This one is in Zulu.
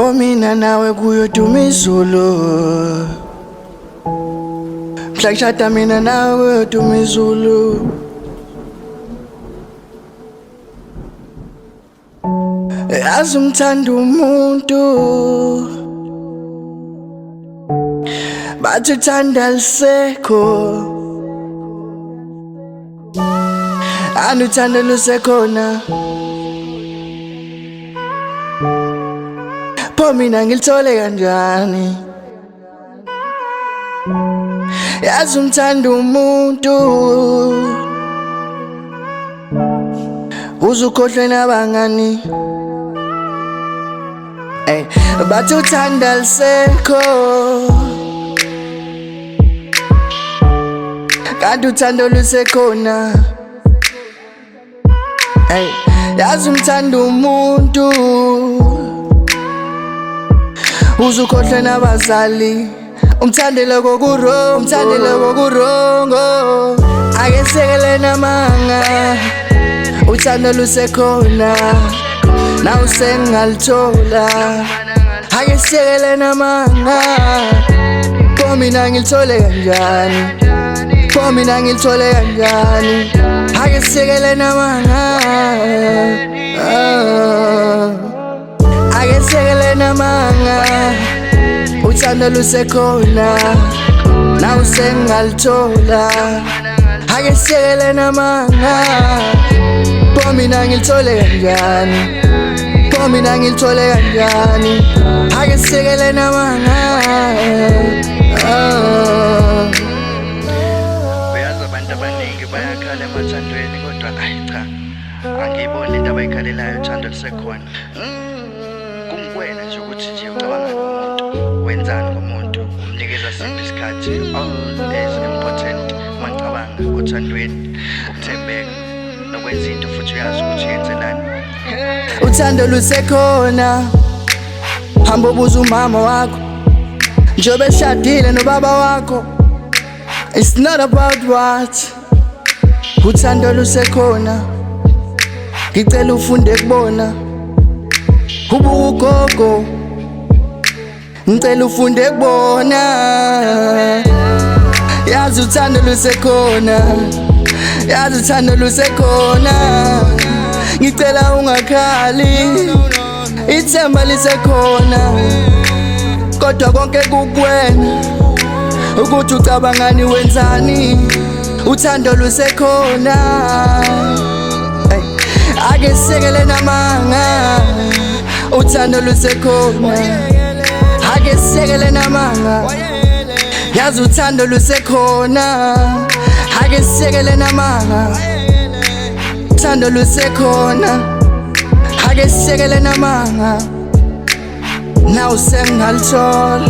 Mina nawe kuyoduma izulu, mhla kushada mina nawe kuyoduma izulu. Yazi umthanda umuntu, bathi uthanda lisekho, uthando lusekhona. Pho mina ngilithole kanjani? Yazi umthanda umuntu, uzukhohlwe nabangani. Bathi uthanda lisekho, kanti uthando lusekhona. Yazi umthanda umuntu, uzukhohlwe nabazali. Umthandele kokurongo, ake sekele namanga. Uthando lusekhona, nawe sengalithola. Ake sekele namanga. Pho mina ngilithole kanjani? Pho mina ngilithole kanjani? Ake sekele namanga. Ake sekele namanga. Uthando lusekhona, nawe sengalithola. Ake sekele namanga. Pho mina ngilithole kanjani? Pho mina ngilithole kanjani? Ake sekele namanga. Uyazi abantu abaningi bayakhala emathandweni, kodwa cha, angiyiboni into abayikhalelayo. Uthando lusekhona. Kuwena nje ukuthi nje ucabanga ngomuntu, wenzani ngomuntu, umnikeza siphi isikhathi. All is important mangicabanga othandweni, ukuthembeka nokwenza into futhi uyazi ukuthi yenzelani. Uthando lusekhona, hamba ubuza umama wakho njengoba eshadile nobaba wakho. It's not about what. Uthando lusekhona, ngicela ufunde kubona. Ubuka ugogo, ngicela ufunde kubona. Yazi uthando lusekhona, yazi uthando lusekhona. Ngicela ungakhali, ithemba lisekhona. Kodwa konke kukuwena, ukuthi ucabangani wenzani. Uthando lusekhona, ake sekele namanga. Uthando lusekhona, ake sekele namanga. Yazi uthando lusekhona, ake sekele namanga. Uthando lusekhona, ake sekele namanga. Nawe sengalithola.